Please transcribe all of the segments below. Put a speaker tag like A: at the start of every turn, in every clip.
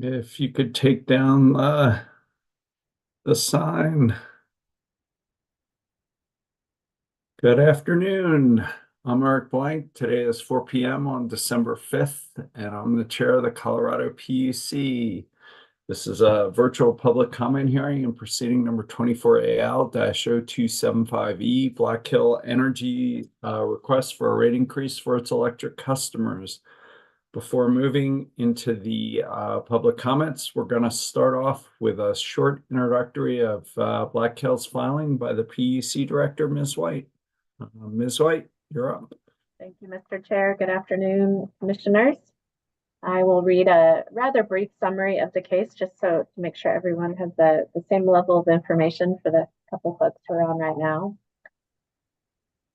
A: If you could take down the sign. Good afternoon. I'm Eric Blank. Today is 4 p.m. on December 5th, and I'm the chair of the Colorado PUC. This is a virtual public comment hearing and proceeding number 24AL-0275E, Black Hill Energy request for a rate increase for its electric customers. Before moving into the public comments, we're going to start off with a short introductory of Black Hill's filing by the PUC director, Ms. White. Ms. White, you're up.
B: Thank you, Mr. Chair. Good afternoon, commissioners. I will read a rather brief summary of the case just so to make sure everyone has the same level of information for the couple folks who are on right now.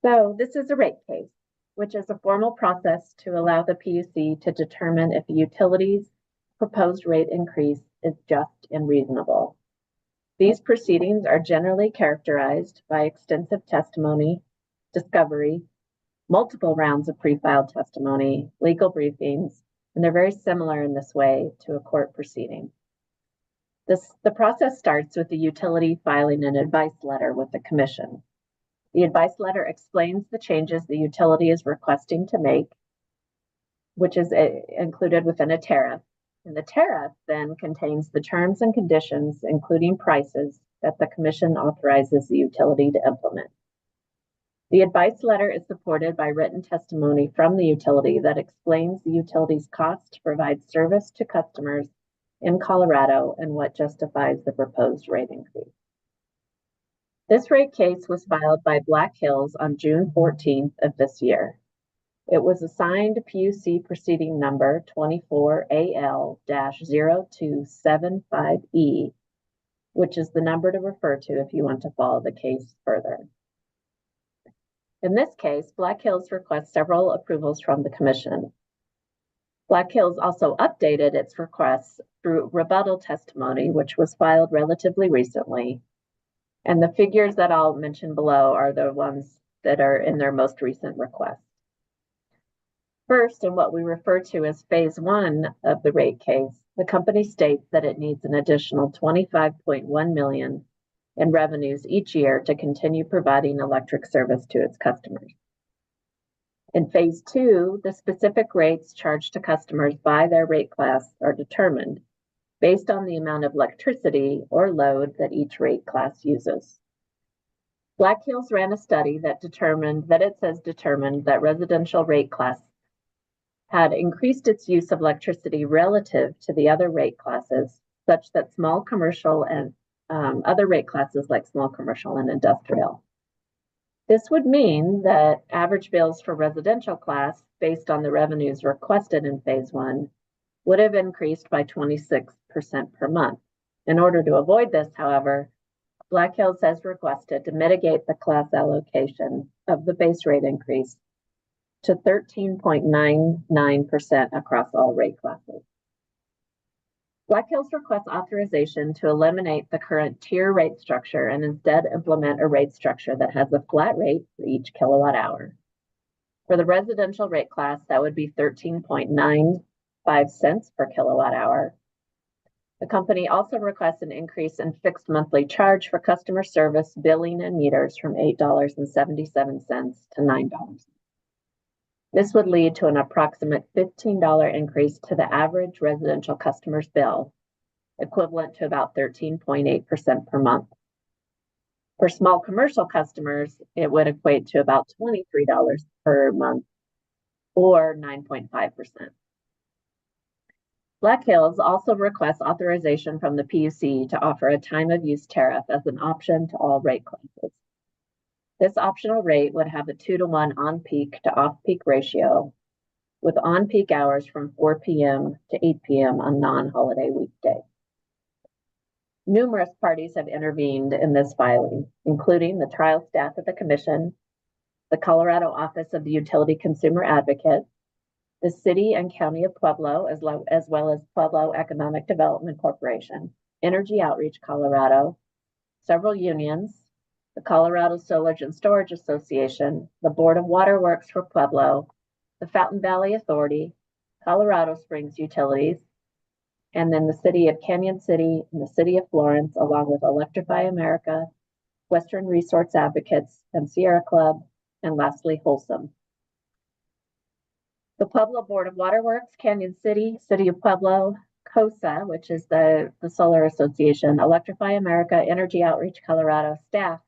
B: So this is a rate case, which is a formal process to allow the PUC to determine if a utility's proposed rate increase is just and reasonable. These proceedings are generally characterized by extensive testimony, discovery, multiple rounds of pre-filed testimony, legal briefings, and they're very similar in this way to a court proceeding. The process starts with the utility filing an advice letter with the commission. The advice letter explains the changes the utility is requesting to make, which is included within a tariff. And the tariff then contains the terms and conditions, including prices, that the commission authorizes the utility to implement. The advice letter is supported by written testimony from the utility that explains the utility's cost to provide service to customers in Colorado and what justifies the proposed rate increase. This rate case was filed by Black Hills on June 14th of this year. It was assigned PUC proceeding number 24AL-0275E, which is the number to refer to if you want to follow the case further. In this case, Black Hills requests several approvals from the commission. Black Hills also updated its requests through rebuttal testimony, which was filed relatively recently. And the figures that I'll mention below are the ones that are in their most recent request. First, in what we refer to as phase one of the rate case, the company states that it needs an additional $25.1 million in revenues each year to continue providing electric service to its customers. In phase two, the specific rates charged to customers by their rate class are determined based on the amount of electricity or load that each rate class uses. Black Hills ran a study that determined that residential rate class had increased its use of electricity relative to the other rate classes, such that small commercial and other rate classes like small commercial and industrial. This would mean that average bills for residential class, based on the revenues requested in phase one, would have increased by 26% per month. In order to avoid this, however, Black Hills has requested to mitigate the class allocation of the base rate increase to 13.99% across all rate classes. Black Hills requests authorization to eliminate the current tier rate structure and instead implement a rate structure that has a flat rate for each kilowatt hour. For the residential rate class, that would be 13.95 cents per kilowatt hour. The company also requests an increase in fixed monthly charge for customer service, billing, and meters from $8.77 to $9. This would lead to an approximate $15 increase to the average residential customer's bill, equivalent to about 13.8% per month. For small commercial customers, it would equate to about $23 per month, or 9.5%. Black Hills also requests authorization from the PUC to offer a time of use tariff as an option to all rate classes. This optional rate would have a 2-to-1 on-peak to off-peak ratio, with on-peak hours from 4 p.m. to 8 p.m. on non-holiday weekdays. Numerous parties have intervened in this filing, including the trial staff of the Commission, the Colorado Office of the Utility Consumer Advocate, the City and County of Pueblo, as well as Pueblo Economic Development Corporation, Energy Outreach Colorado, several unions, the Colorado Solar and Storage Association, the Board of Waterworks for Pueblo, the Fountain Valley Authority, Colorado Springs Utilities, and then the City of Canyon City and the City of Florence, along with Electrify America, Western Resource Advocates, and Sierra Club, and lastly, Wholesome. The Pueblo Board of Waterworks, Canyon City, City of Pueblo, COSA, which is the Solar Association, Electrify America, Energy Outreach Colorado staff,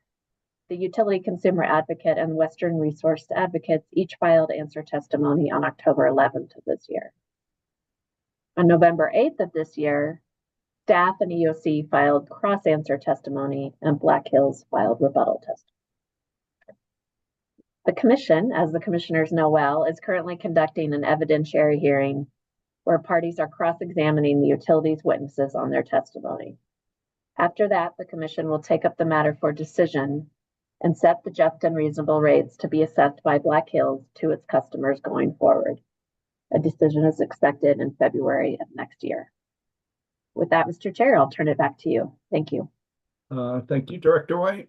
B: the Utility Consumer Advocate, and Western Resource Advocates each filed answer testimony on October 11th of this year. On November 8th of this year, staff and EOC filed cross-answer testimony, and Black Hills filed rebuttal testimony. The Commission, as the commissioners know well, is currently conducting an evidentiary hearing where parties are cross-examining the utilities witnesses on their testimony. After that, the Commission will take up the matter for decision and set the just and reasonable rates to be assessed by Black Hills to its customers going forward. A decision is expected in February of next year. With that, Mr. Chair, I'll turn it back to you. Thank you.
A: Thank you, Director White.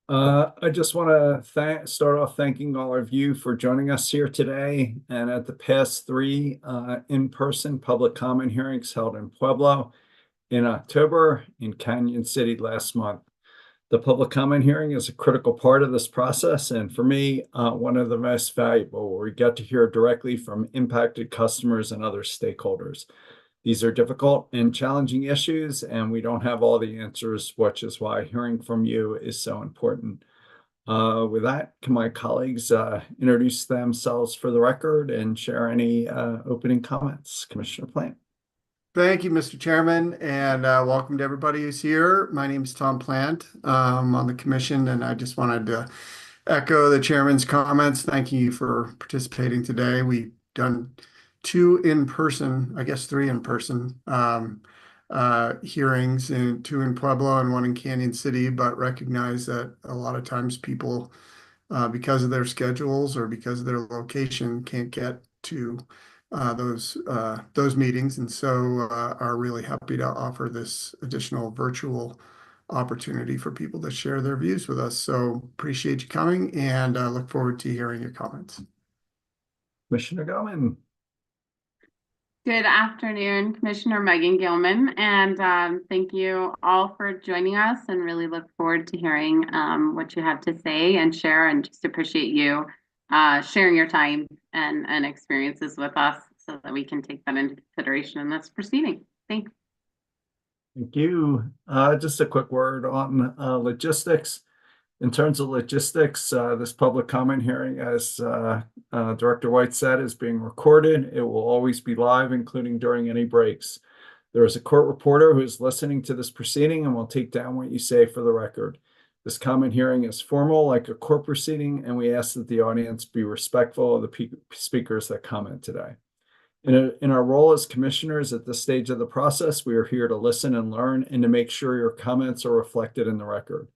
A: I just want to start off thanking all of you for joining us here today and at the past three in-person public comment hearings held in Pueblo in October, in Canyon City last month. The public comment hearing is a critical part of this process, and for me, one of the most valuable, where we get to hear directly from impacted customers and other stakeholders. These are difficult and challenging issues, and we don't have all the answers, which is why hearing from you is so important. With that, can my colleagues introduce themselves for the record and share any opening comments? Commissioner Plant.
C: Thank you, Mr. Chairman, and welcome to everybody who's here. My name is Tom Plant. I'm on the commission, and I just wanted to echo the chairman's comments. Thank you for participating today. We've done two in-person, I guess three in-person hearings, and two in Pueblo and one in Canyon City, but recognize that a lot of times people, because of their schedules or because of their location, can't get to those meetings, and so are really happy to offer this additional virtual opportunity for people to share their views with us. So appreciate you coming, and look forward to hearing your comments.
A: Commissioner Gilman.
D: Good afternoon, Commissioner Megan Gilman, and thank you all for joining us, and really look forward to hearing what you have to say and share, and just appreciate you sharing your time and experiences with us so that we can take that into consideration in this proceeding. Thanks.
A: Thank you. Just a quick word on logistics. In terms of logistics, this public comment hearing, as Director White said, is being recorded. It will always be live, including during any breaks. There is a court reporter who is listening to this proceeding and will take down what you say for the record. This comment hearing is formal, like a court proceeding, and we ask that the audience be respectful of the speakers that comment today. In our role as commissioners at this stage of the process, we are here to listen and learn, and to make sure your comments are reflected in the record.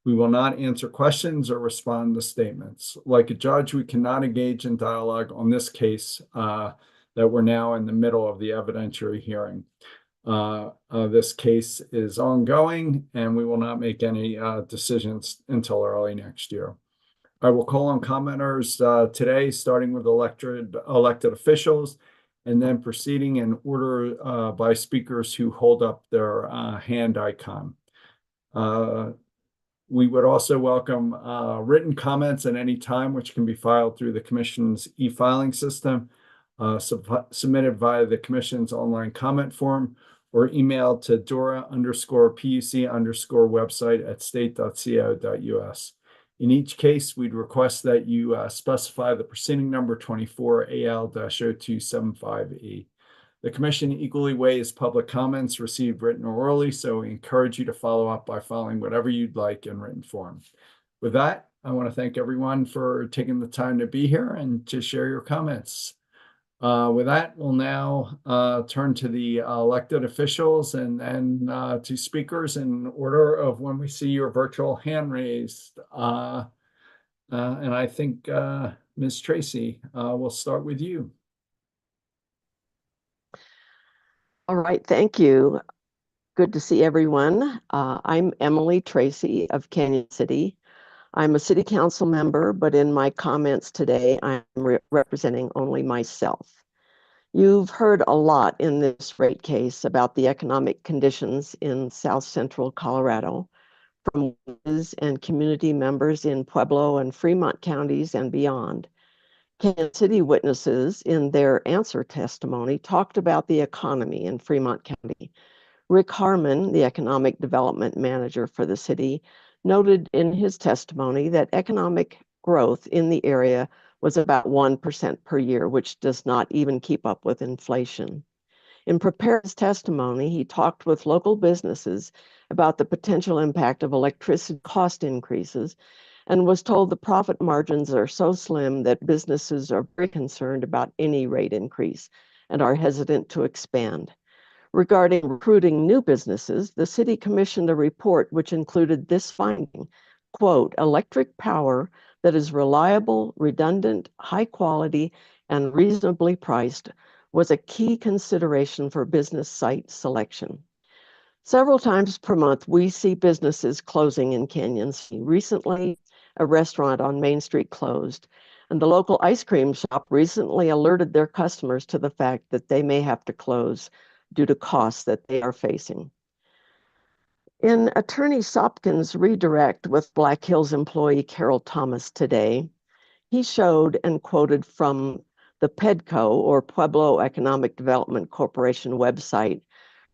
A: We will not answer questions or respond to statements. Like a judge, we cannot engage in dialogue on this case that we're now in the middle of the evidentiary hearing. This case is ongoing, and we will not make any decisions until early next year. I will call on commenters today, starting with elected officials, and then proceeding in order by speakers who hold up their hand icon. We would also welcome written comments at any time, which can be filed through the Commission's e-filing system, submitted via the Commission's online comment form, or emailed to dora_puc_website at state.co.us. In each case, we'd request that you specify the proceeding number 24AL-0275E. The Commission equally weighs public comments received written or orally, so we encourage you to follow up by filing whatever you'd like in written form. With that, I want to thank everyone for taking the time to be here and to share your comments. With that, we'll now turn to the elected officials and then to speakers in order of when we see your virtual hand raised. And I think Ms. Tracy, we'll start with you.
E: All right, thank you. Good to see everyone. I'm Emily Tracy of Canyon City. I'm a city council member, but in my comments today, I'm representing only myself. You've heard a lot in this rate case about the economic conditions in South Central Colorado from witnesses and community members in Pueblo and Fremont counties and beyond. Kansas City witnesses in their answer testimony talked about the economy in Fremont County. Rick Harmon, the economic development manager for the city, noted in his testimony that economic growth in the area was about 1% per year, which does not even keep up with inflation. In preparing his testimony, he talked with local businesses about the potential impact of electricity cost increases and was told the profit margins are so slim that businesses are very concerned about any rate increase and are hesitant to expand. Regarding recruiting new businesses, the city commissioned a report which included this finding, quote, electric power that is reliable, redundant, high quality, and reasonably priced was a key consideration for business site selection. Several times per month, we see businesses closing in Canyon City. Recently, a restaurant on Main Street closed, and the local ice cream shop recently alerted their customers to the fact that they may have to close due to costs that they are facing. In Attorney Sopkin's redirect with Black Hills employee Carol Thomas today, he showed and quoted from the PEDCO, or Pueblo Economic Development Corporation website,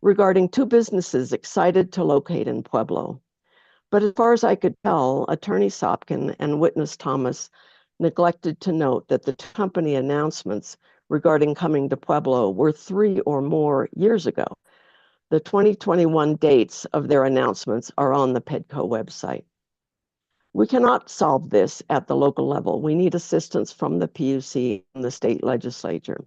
E: regarding two businesses excited to locate in Pueblo. But as far as I could tell, Attorney Sopkin and witness Thomas neglected to note that the company announcements regarding coming to Pueblo were 3 or more years ago. The 2021 dates of their announcements are on the PEDCO website. We cannot solve this at the local level. We need assistance from the PUC and the state legislature.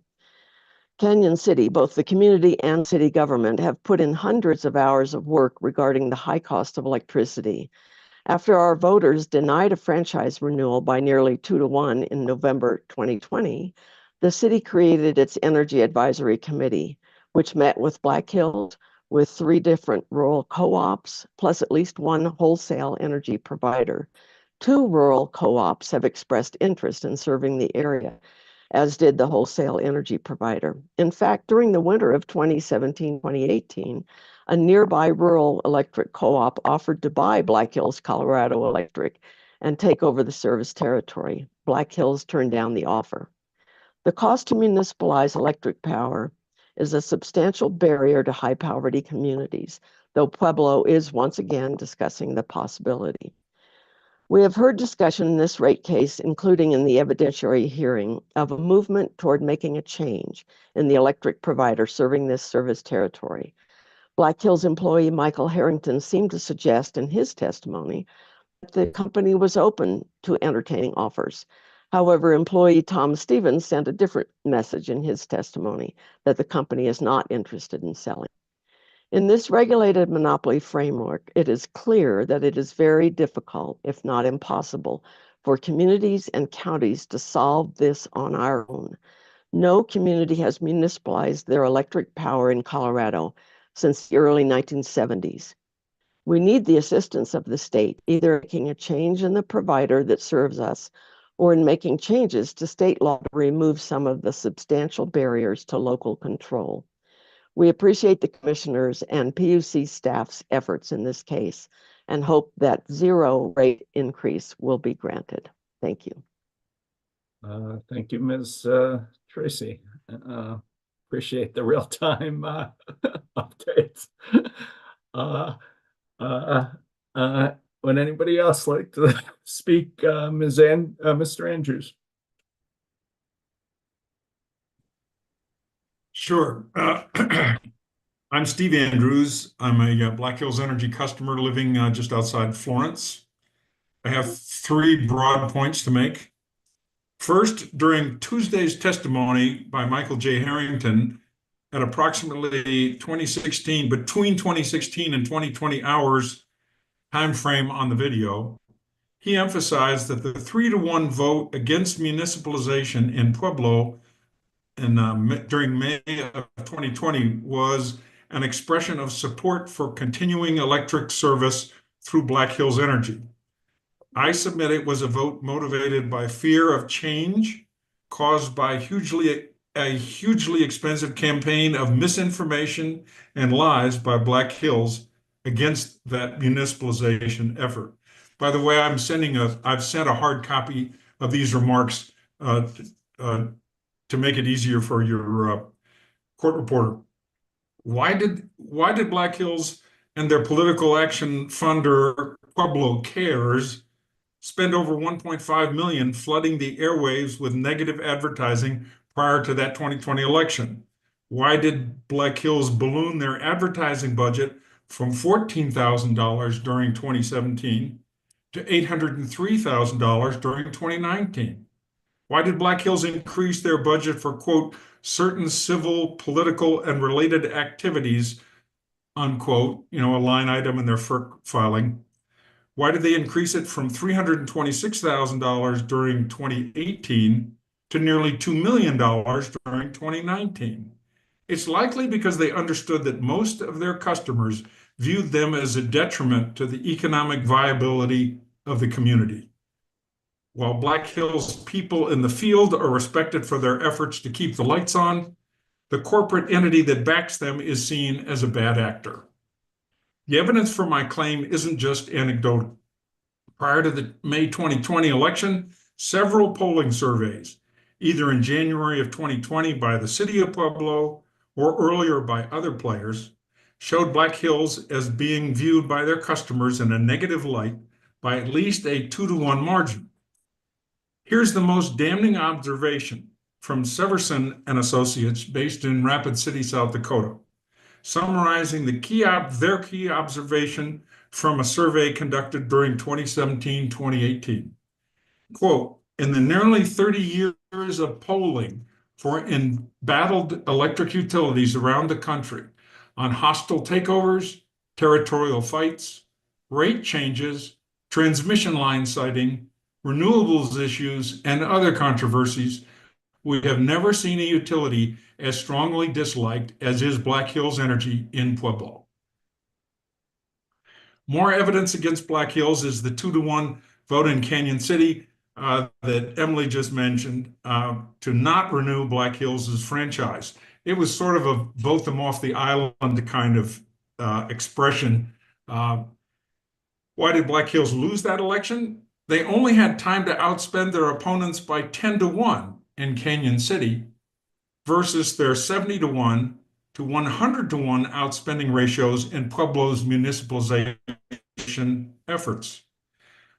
E: Canyon City, both the community and city government, have put in hundreds of hours of work regarding the high cost of electricity. After our voters denied a franchise renewal by nearly 2-1 in November 2020, the city created its Energy Advisory Committee, which met with Black Hills, with 3 different rural co-ops, plus at least 1 wholesale energy provider. 2 rural co-ops have expressed interest in serving the area, as did the wholesale energy provider. In fact, during the winter of 2017-2018, a nearby rural electric co-op offered to buy Black Hills Colorado Electric and take over the service territory. Black Hills turned down the offer. The cost to municipalize electric power is a substantial barrier to high poverty communities, though Pueblo is once again discussing the possibility. We have heard discussion in this rate case, including in the evidentiary hearing, of a movement toward making a change in the electric provider serving this service territory. Black Hills employee Michael Harrington seemed to suggest in his testimony that the company was open to entertaining offers. However, employee Tom Stevens sent a different message in his testimony, that the company is not interested in selling. In this regulated monopoly framework, it is clear that it is very difficult, if not impossible, for communities and counties to solve this on our own. No community has municipalized their electric power in Colorado since the early 1970s. We need the assistance of the state, either making a change in the provider that serves us or in making changes to state law to remove some of the substantial barriers to local control. We appreciate the commissioners and PUC staff's efforts in this case and hope that 0 rate increase will be granted. Thank you.
A: Thank you, Ms. Tracy. Appreciate the real-time updates. Would anybody else like to speak? Mr. Andrews?
F: Sure. I'm Steve Andrews. I'm a Black Hills Energy customer living just outside Florence. I have 3 broad points to make. First, during Tuesday's testimony by Michael J. Harrington at approximately between 2016 and 2020 hours time frame on the video, he emphasized that the 3-1 vote against municipalization in Pueblo during May of 2020 was an expression of support for continuing electric service through Black Hills Energy. I submit it was a vote motivated by fear of change caused by hugely a hugely expensive campaign of misinformation and lies by Black Hills against that municipalization effort. By the way, I've sent a hard copy of these remarks to make it easier for your court reporter. Why did Black Hills and their political action funder Pueblo Cares spend over 1.5 million flooding the airwaves with negative advertising prior to that 2020 election? Why did Black Hills balloon their advertising budget from $14,000 during 2017 to $803,000 during 2019? Why did Black Hills increase their budget for, quote, certain civil, political, and related activities, unquote, a line item in their FERC filing? Why did they increase it from $326,000 during 2018 to nearly $2 million during 2019? It's likely because they understood that most of their customers viewed them as a detriment to the economic viability of the community. While Black Hills people in the field are respected for their efforts to keep the lights on, the corporate entity that backs them is seen as a bad actor. The evidence for my claim isn't just anecdotal. Prior to the May 2020 election, several polling surveys, either in January of 2020 by the city of Pueblo or earlier by other players, showed Black Hills as being viewed by their customers in a negative light by at least a 2-to-1 margin. Here's the most damning observation from Severson and Associates based in Rapid City, South Dakota, summarizing their key observation from a survey conducted during 2017-2018. Quote, in the nearly 30 years of polling for embattled electric utilities around the country on hostile takeovers, territorial fights, rate changes, transmission line siting, renewables issues, and other controversies, we have never seen a utility as strongly disliked as is Black Hills Energy in Pueblo. More evidence against Black Hills is the 2-to-1 vote in Canyon City that Emily just mentioned to not renew Black Hills' franchise. It was sort of a vote them off the island kind of expression. Why did Black Hills lose that election? They only had time to outspend their opponents by 10-to-1 in Canyon City versus their 70-to-1 to 100-to-1 outspending ratios in Pueblo's municipalization efforts.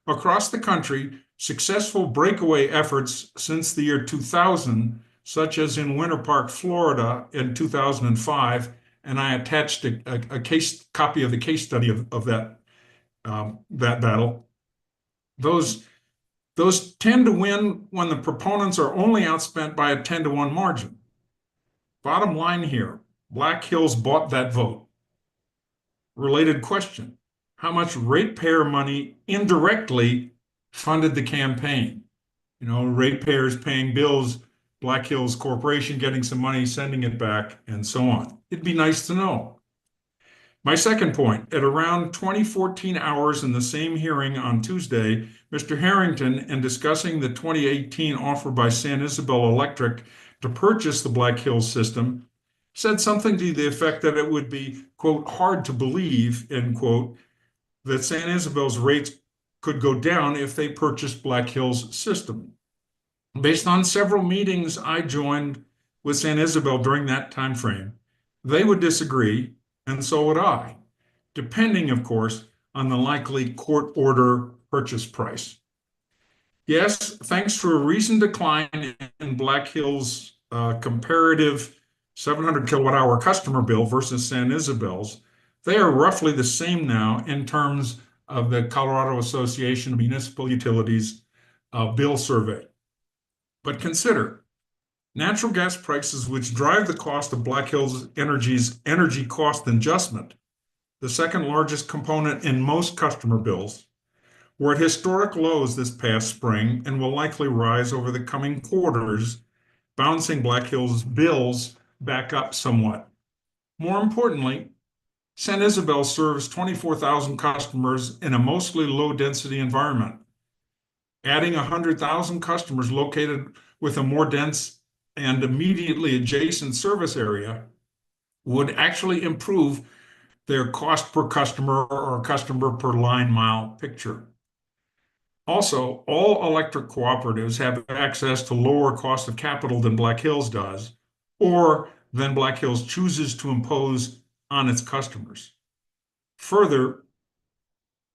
F: Across the country, successful breakaway efforts since the year 2000, such as in Winter Park, Florida in 2005, and I attached a copy of the case study of that battle. Those tend to win when the proponents are only outspent by a 10-to-1 margin. Bottom line here, Black Hills bought that vote. Related question, how much ratepayer money indirectly funded the campaign? Ratepayers paying bills, Black Hills Corporation getting some money, sending it back, and so on. It'd be nice to know. My second point, at around 2014 hours in the same hearing on Tuesday, Mr. Harrington, in discussing the 2018 offer by San Isabel Electric to purchase the Black Hills system, said something to the effect that it would be, quote, hard to believe, end quote, that San Isabel's rates could go down if they purchased Black Hills' system. Based on several meetings I joined with San Isabel during that time frame, they would disagree, and so would I, depending, of course, on the likely court order purchase price. Yes, thanks to a recent decline in Black Hills' comparative 700 kilowatt hour customer bill versus San Isabel's, they are roughly the same now in terms of the Colorado Association of Municipal Utilities bill survey. But consider, natural gas prices, which drive the cost of Black Hills Energy's energy cost adjustment, the second largest component in most customer bills, were at historic lows this past spring and will likely rise over the coming quarters, bouncing Black Hills bills back up somewhat. More importantly, San Isabel serves 24,000 customers in a mostly low-density environment. Adding 100,000 customers located with a more dense and immediately adjacent service area would actually improve their cost per customer or customer per line mile picture. Also, all electric cooperatives have access to lower cost of capital than Black Hills does, or than Black Hills chooses to impose on its customers. Further,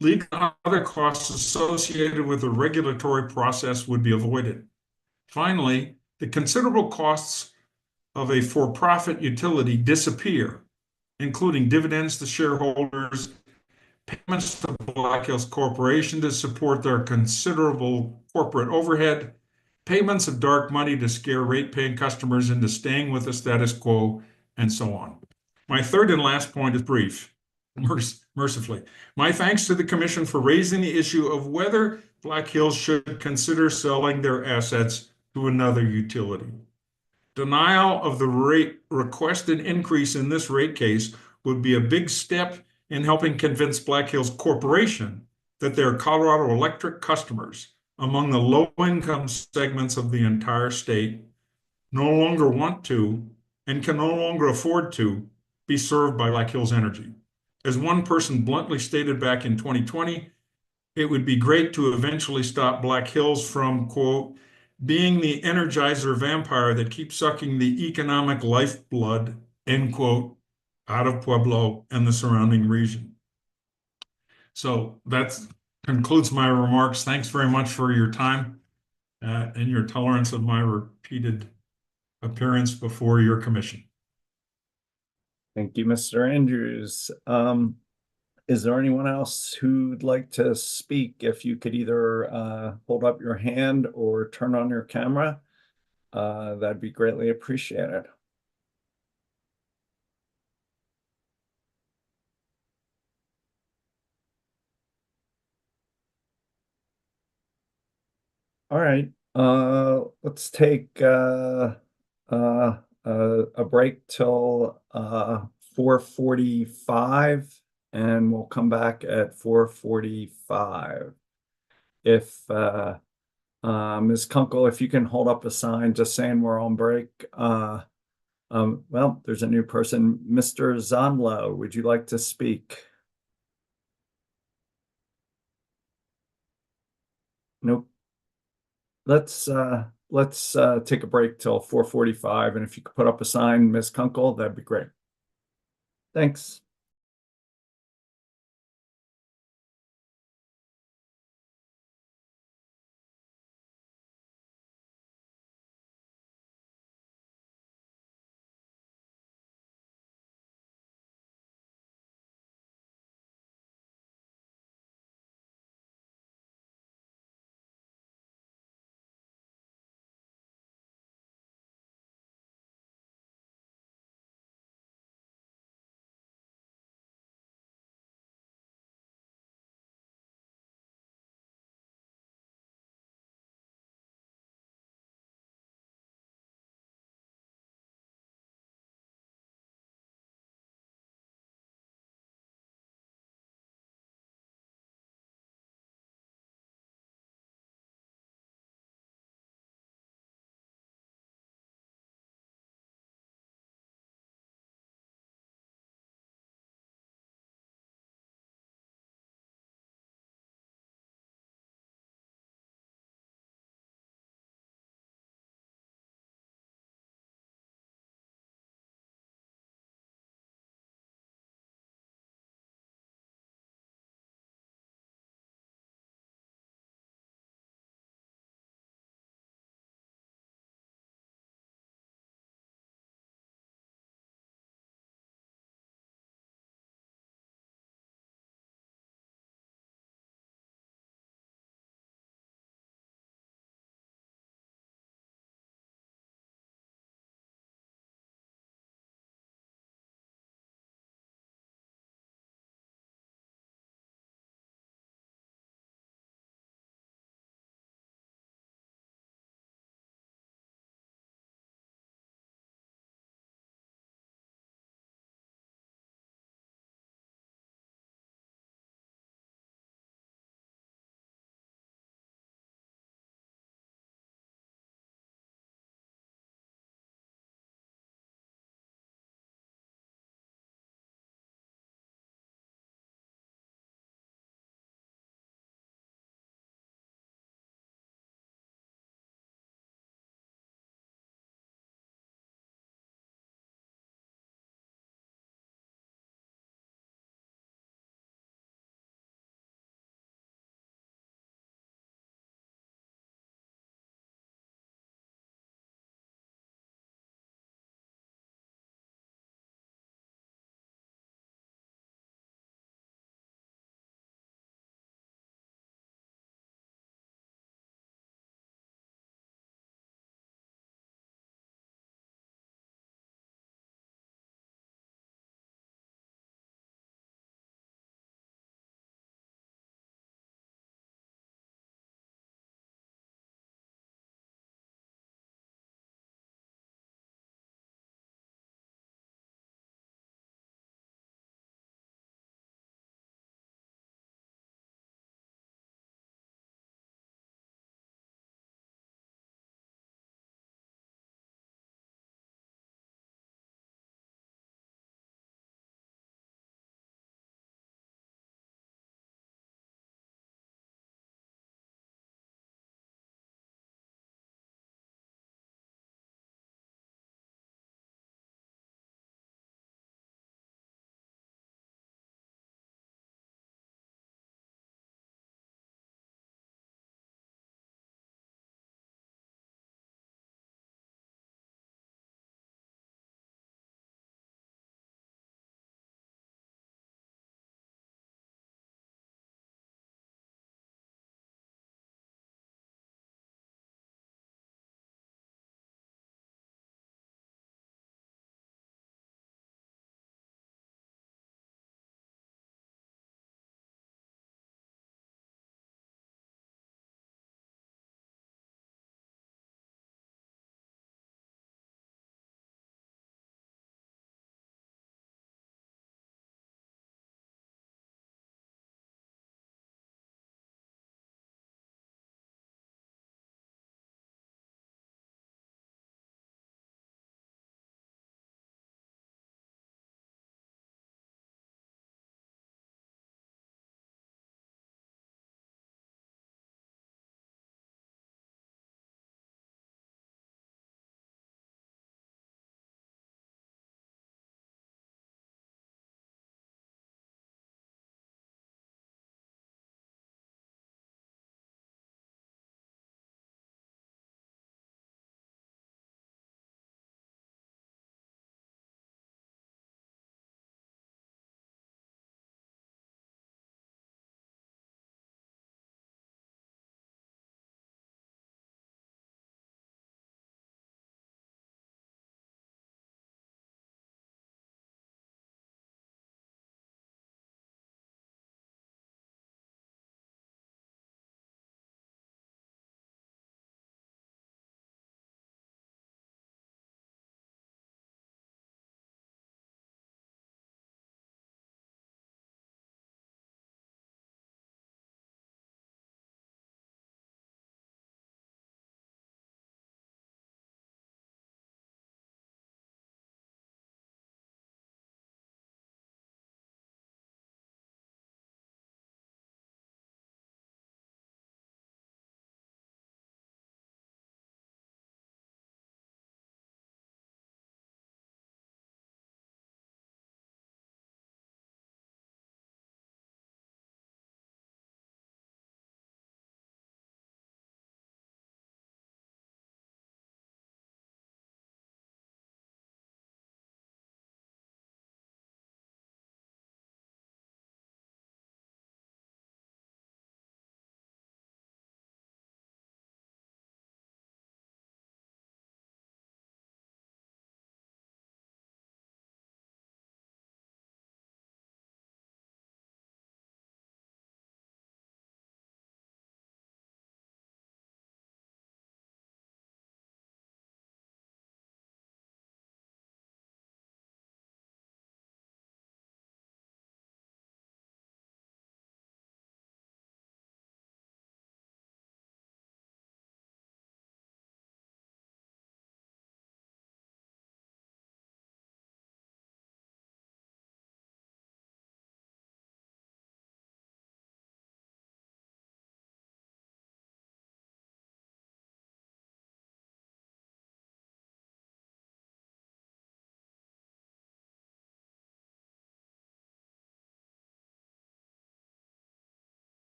F: legal and other costs associated with the regulatory process would be avoided. Finally, the considerable costs of a for-profit utility disappear, including dividends to shareholders, payments to Black Hills Corporation to support their considerable corporate overhead, payments of dark money to scare rate-paying customers into staying with the status quo, and so on. My third and last point is brief, mercifully. My thanks to the Commission for raising the issue of whether Black Hills should consider selling their assets to another utility. Denial of the requested increase in this rate case would be a big step in helping convince Black Hills Corporation that their Colorado Electric customers, among the low-income segments of the entire state, no longer want to and can no longer afford to be served by Black Hills Energy. As one person bluntly stated back in 2020, it would be great to eventually stop Black Hills from, quote, being the energizer vampire that keeps sucking the economic lifeblood, end quote, out of Pueblo and the surrounding region. So that concludes my remarks. Thanks very much for your time and your tolerance of my repeated appearance before your commission.
A: Thank you, Mr. Andrews. Is there anyone else who'd like to speak? If you could either hold up your hand or turn on your camera, that'd be greatly appreciated. All right, let's take a break till 4:45, and we'll come back at 4:45. If Ms. Kunkel, if you can hold up a sign just saying we're on break. Well, there's a new person. Mr. Zonlo, would you like to speak? Nope. Let's take a break till 4:45, and if you could put up a sign, Ms. Kunkel, that'd be great. Thanks.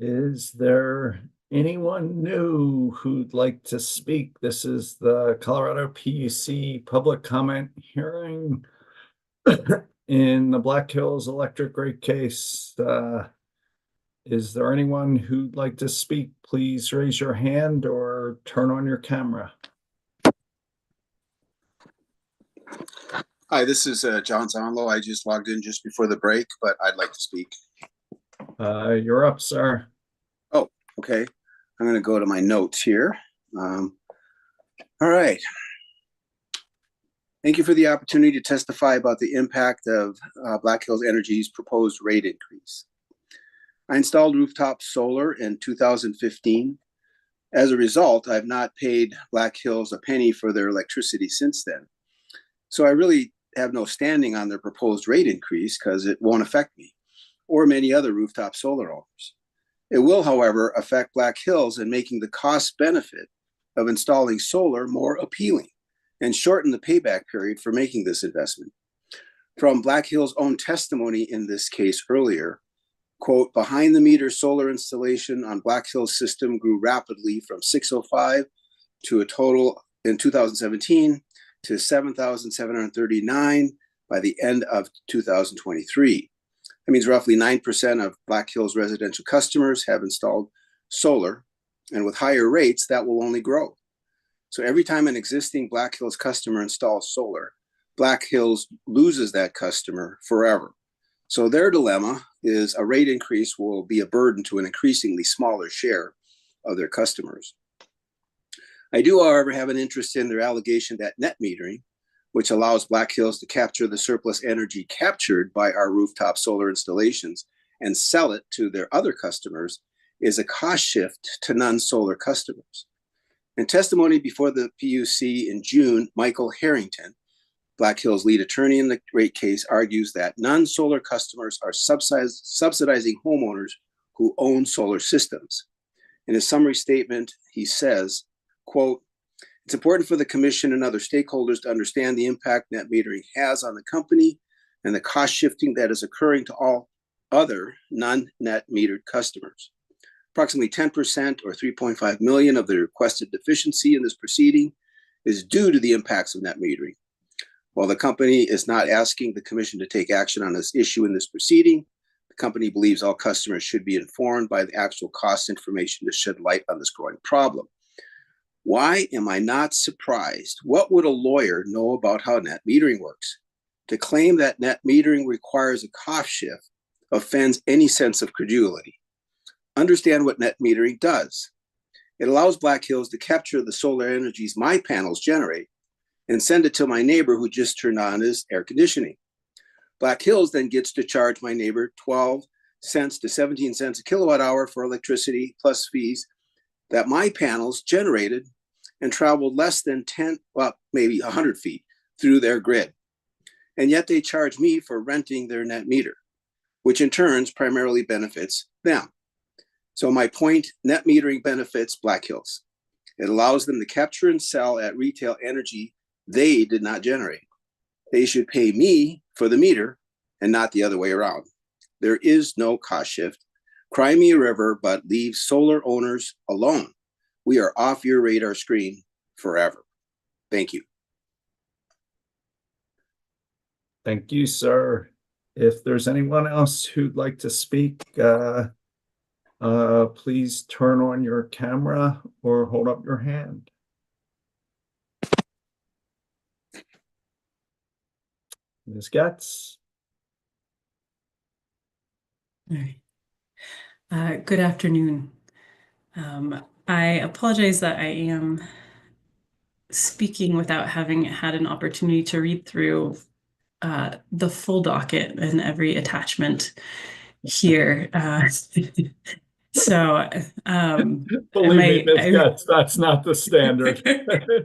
A: Is there anyone new who'd like to speak? This is the Colorado PUC public comment hearing in the Black Hills electric rate case. Is there anyone who'd like to speak? Please raise your hand or turn on your camera.
G: Hi, this is John Zonlow. I just logged in just before the break, but I'd like to speak.
A: You're up, sir.
G: Oh, okay. I'm going to go to my notes here. All right. Thank you for the opportunity to testify about the impact of Black Hills Energy's proposed rate increase. I installed rooftop solar in 2015. As a result, I've not paid Black Hills a penny for their electricity since then. So I really have no standing on their proposed rate increase because it won't affect me or many other rooftop solar owners. It will, however, affect Black Hills in making the cost benefit of installing solar more appealing and shorten the payback period for making this investment. From Black Hills' own testimony in this case earlier, quote, behind the meter solar installation on Black Hills system grew rapidly from 605 to a total in 2017 to 7,739 by the end of 2023. That means roughly 9% of Black Hills residential customers have installed solar, and with higher rates, that will only grow. So every time an existing Black Hills customer installs solar, Black Hills loses that customer forever. So their dilemma is a rate increase will be a burden to an increasingly smaller share of their customers. I do, however, have an interest in their allegation that net metering, which allows Black Hills to capture the surplus energy captured by our rooftop solar installations and sell it to their other customers, is a cost shift to non-solar customers. In testimony before the PUC in June, Michael Harrington, Black Hills lead attorney in the rate case, argues that non-solar customers are subsidizing homeowners who own solar systems. In his summary statement, he says, quote, it's important for the commission and other stakeholders to understand the impact net metering has on the company and the cost shifting that is occurring to all other non-net metered customers. Approximately 10% or 3.5 million of the requested deficiency in this proceeding is due to the impacts of net metering. While the company is not asking the commission to take action on this issue in this proceeding, the company believes all customers should be informed by the actual cost information to shed light on this growing problem. Why am I not surprised? What would a lawyer know about how net metering works? To claim that net metering requires a cost shift offends any sense of credulity. Understand what net metering does. It allows Black Hills to capture the solar energies my panels generate and send it to my neighbor who just turned on his air conditioning. Black Hills then gets to charge my neighbor 12 cents to 17 cents a kilowatt hour for electricity plus fees that my panels generated and traveled less than 10, well, maybe 100 feet through their grid. And yet they charge me for renting their net meter, which in turn primarily benefits them. So my point, net metering benefits Black Hills. It allows them to capture and sell at retail energy they did not generate. They should pay me for the meter and not the other way around. There is no cost shift. Cry me a river, but leave solar owners alone. We are off your radar screen forever. Thank you.
A: Thank you, sir. If there's anyone else who'd like to speak, please turn on your camera or hold up your hand. Ms. Getz.
H: All right. Good afternoon. I apologize that I am speaking without having had an opportunity to read through the full docket and every attachment here. So
A: believe me, Ms. Getz, that's not the standard.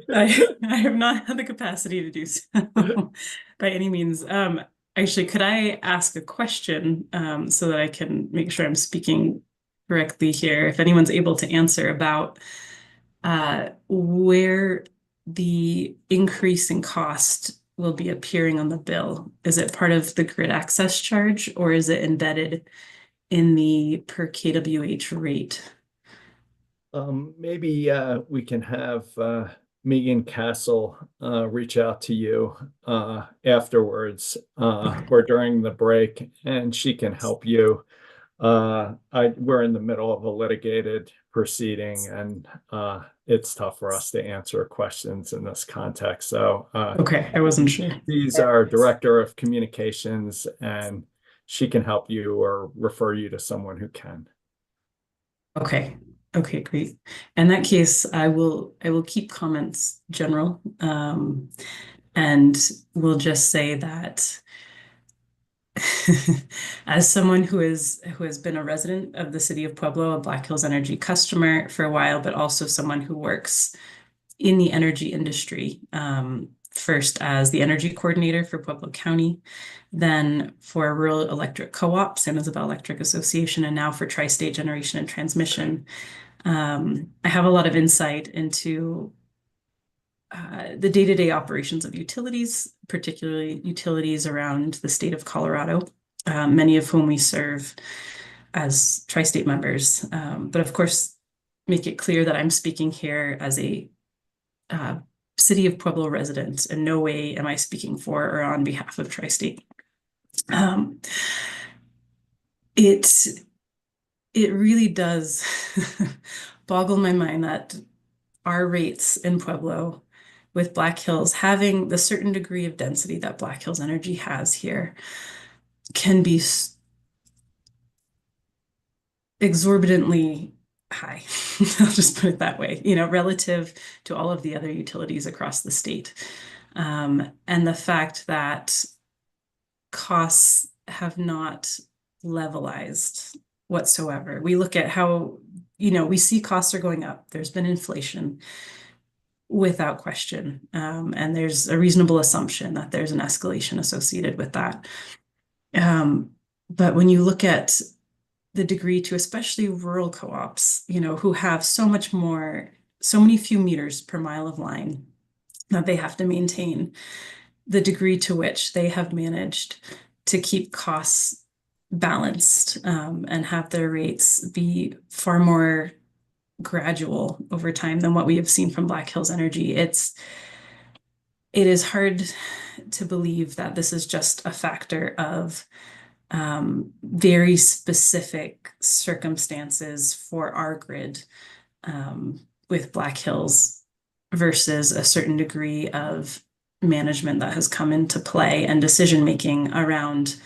H: I have not had the capacity to do so by any means. Actually, could I ask a question so that I can make sure I'm speaking correctly here? If anyone's able to answer about where the increase in cost will be appearing on the bill. Is it part of the grid access charge or is it embedded in the per kWh rate?
A: Maybe we can have Megan Castle reach out to you afterwards or during the break, and she can help you. We're in the middle of a litigated proceeding, and it's tough for us to answer questions in this context. So
H: Okay, I wasn't sure.
A: she's our director of communications, and she can help you or refer you to someone who can.
H: Okay. Okay, great. In that case, I will keep comments general, and will just say that as someone who has been a resident of the city of Pueblo, a Black Hills Energy customer for a while, but also someone who works in the energy industry, first as the energy coordinator for Pueblo County, then for a rural electric co-op, San Isabel Electric Association, and now for Tri-State Generation and Transmission. I have a lot of insight into the day-to-day operations of utilities, particularly utilities around the state of Colorado, many of whom we serve as tri-state members. But of course, make it clear that I'm speaking here as a City of Pueblo resident. In no way am I speaking for or on behalf of Tri-State. It really does boggle my mind that our rates in Pueblo, with Black Hills having the certain degree of density that Black Hills Energy has here, can be exorbitantly high. I'll just put it that way, relative to all of the other utilities across the state. And the fact that costs have not levelized whatsoever. We look at how, we see costs are going up. There's been inflation without question. And there's a reasonable assumption that there's an escalation associated with that. But when you look at the degree to especially rural co-ops, who have so many few meters per mile of line that they have to maintain, the degree to which they have managed to keep costs balanced and have their rates be far more gradual over time than what we have seen from Black Hills Energy. It is hard to believe that this is just a factor of very specific circumstances for our grid with Black Hills versus a certain degree of management that has come into play and decision-making around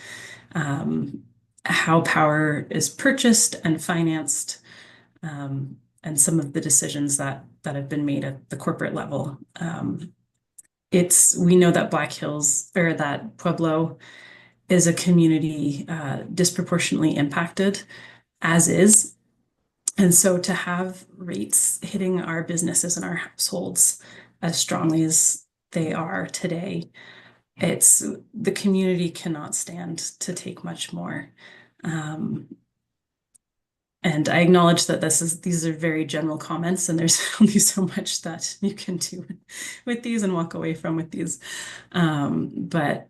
H: how power is purchased and financed, and some of the decisions that have been made at the corporate level. We know that Black Hills, or that Pueblo, is a community disproportionately impacted, as is. And so to have rates hitting our businesses and our households as strongly as they are today, the community cannot stand to take much more. And I acknowledge that these are very general comments, and there's only so much that you can do with these and walk away from with these. But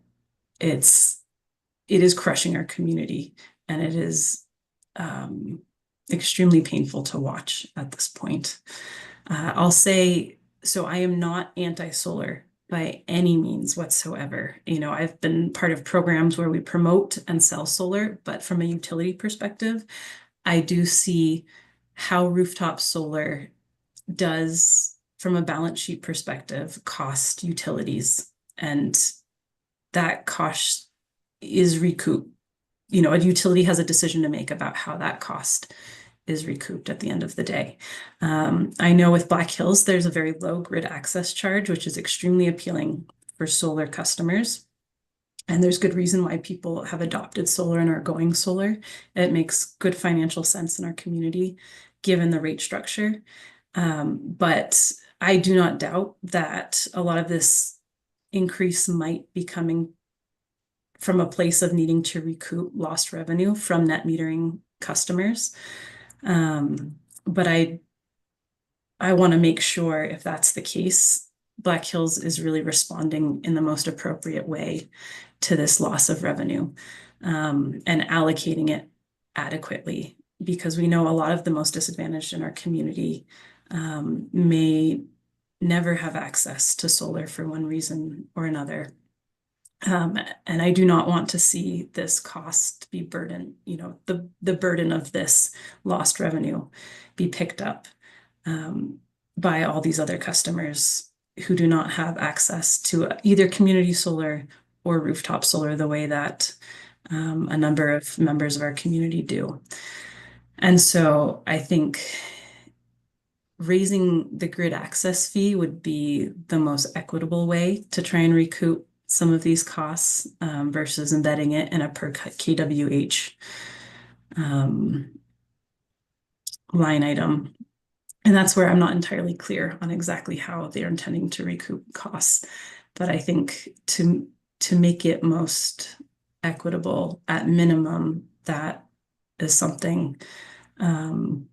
H: it is crushing our community, and it is extremely painful to watch at this point. I'll say, so I am not anti-solar by any means whatsoever. I've been part of programs where we promote and sell solar, but from a utility perspective, I do see how rooftop solar does, from a balance sheet perspective, cost utilities, and that cost is recouped. A utility has a decision to make about how that cost is recouped at the end of the day. I know with Black Hills, there's a very low grid access charge, which is extremely appealing for solar customers. And there's good reason why people have adopted solar and are going solar. It makes good financial sense in our community, given the rate structure. But I do not doubt that a lot of this increase might be coming from a place of needing to recoup lost revenue from net metering customers. But I want to make sure, if that's the case, Black Hills is really responding in the most appropriate way to this loss of revenue, and allocating it adequately, because we know a lot of the most disadvantaged in our community may never have access to solar for one reason or another. And I do not want to see this cost be burdened, the burden of this lost revenue be picked up by all these other customers who do not have access to either community solar or rooftop solar the way that a number of members of our community do. And so I think raising the grid access fee would be the most equitable way to try and recoup some of these costs versus embedding it in a per kWh line item. And that's where I'm not entirely clear on exactly how they're intending to recoup costs. But I think to make it most equitable, at minimum, that is something that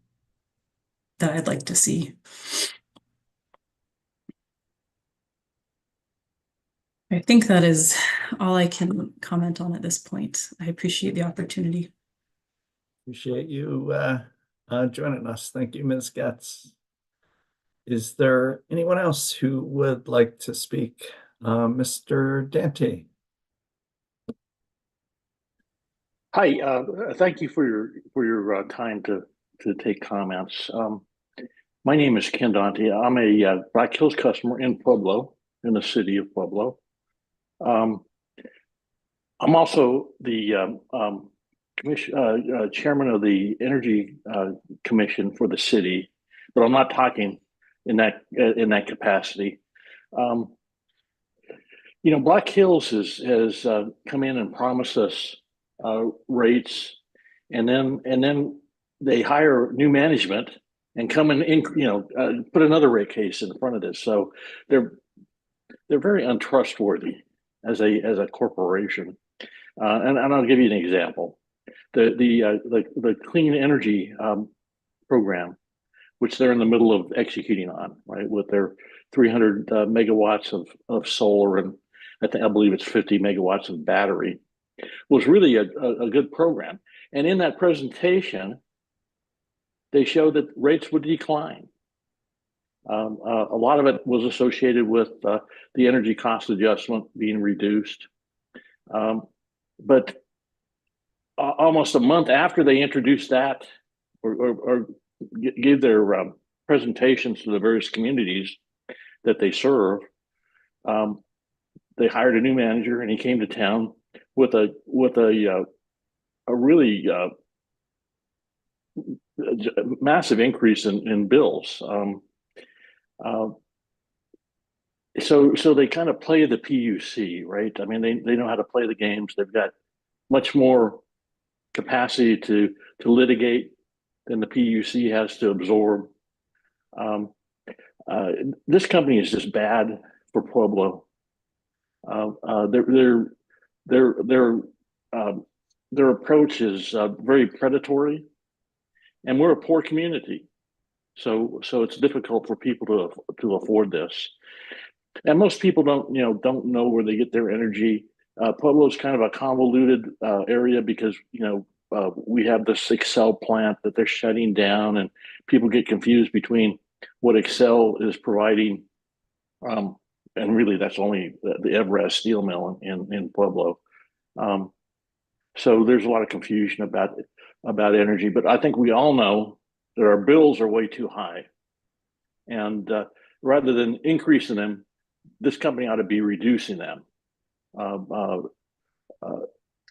H: I'd like to see. I think that is all I can comment on at this point. I appreciate the opportunity.
A: Appreciate you joining us. Thank you, Ms. Getz. Is there anyone else who would like to speak? Mr. Dante.
I: Hi, thank you for your time to take comments. My name is Ken Dante. I'm a Black Hills customer in Pueblo, in the city of Pueblo. I'm also the chairman of the Energy Commission for the city, but I'm not talking in that capacity. Black Hills has come in and promised us rates, and then they hire new management and come and put another rate case in front of this. So they're very untrustworthy as a corporation. And I'll give you an example. The clean energy program, which they're in the middle of executing on, right, with their 300 megawatts of solar, and I believe it's 50 megawatts of battery, was really a good program. And in that presentation, they showed that rates would decline. A lot of it was associated with the energy cost adjustment being reduced. But almost a month after they introduced that, or gave their presentations to the various communities that they serve, they hired a new manager, and he came to town with a really massive increase in bills. So they kind of play the PUC, right? I mean, they know how to play the games. They've got much more capacity to litigate than the PUC has to absorb. This company is just bad for Pueblo. Their approach is very predatory, and we're a poor community, so it's difficult for people to afford this. And most people don't know where they get their energy. Pueblo is kind of a convoluted area because we have this Excel plant that they're shutting down, and people get confused between what Excel is providing, and really that's only the Evraz steel mill in Pueblo. So there's a lot of confusion about energy, but I think we all know that our bills are way too high, and rather than increasing them, this company ought to be reducing them.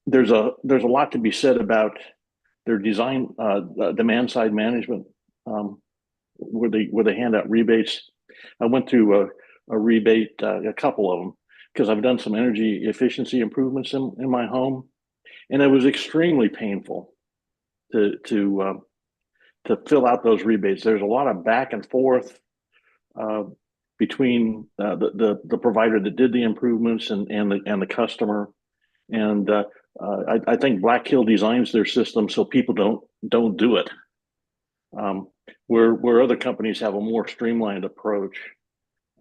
I: There's a lot to be said about their design, demand side management, where they hand out rebates. I went through a rebate, a couple of them, because I've done some energy efficiency improvements in my home, and it was extremely painful to fill out those rebates. There's a lot of back and forth between the provider that did the improvements and the customer, and I think Black Hill designs their system so people don't do it. Where other companies have a more streamlined approach,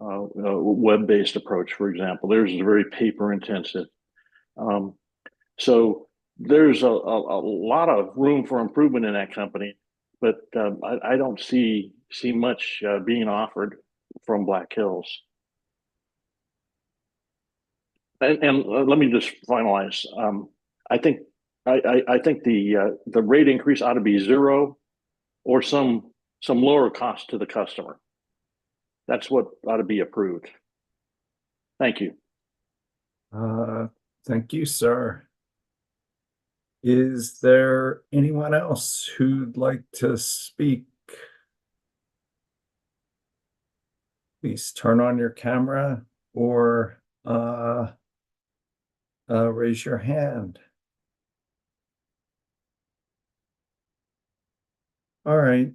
I: web-based approach, for example, theirs is very paper intensive. So there's a lot of room for improvement in that company, but I don't see much being offered from Black Hills. And let me just finalize. I think I think the rate increase ought to be zero or some lower cost to the customer. That's what ought to be approved. Thank you.
A: Thank you, sir. Is there anyone else who'd like to speak? Please turn on your camera or raise your hand. All right.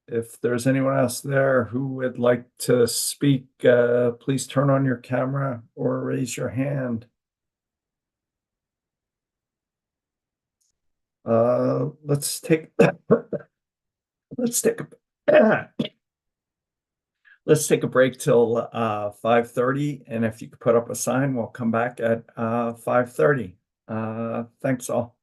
A: If there's anyone else there who would like to speak, please turn on your camera or raise your hand. Let's take let's take a let's take a break till 5:30, and if you could put up a sign, we'll come back at 5:30. Thanks all.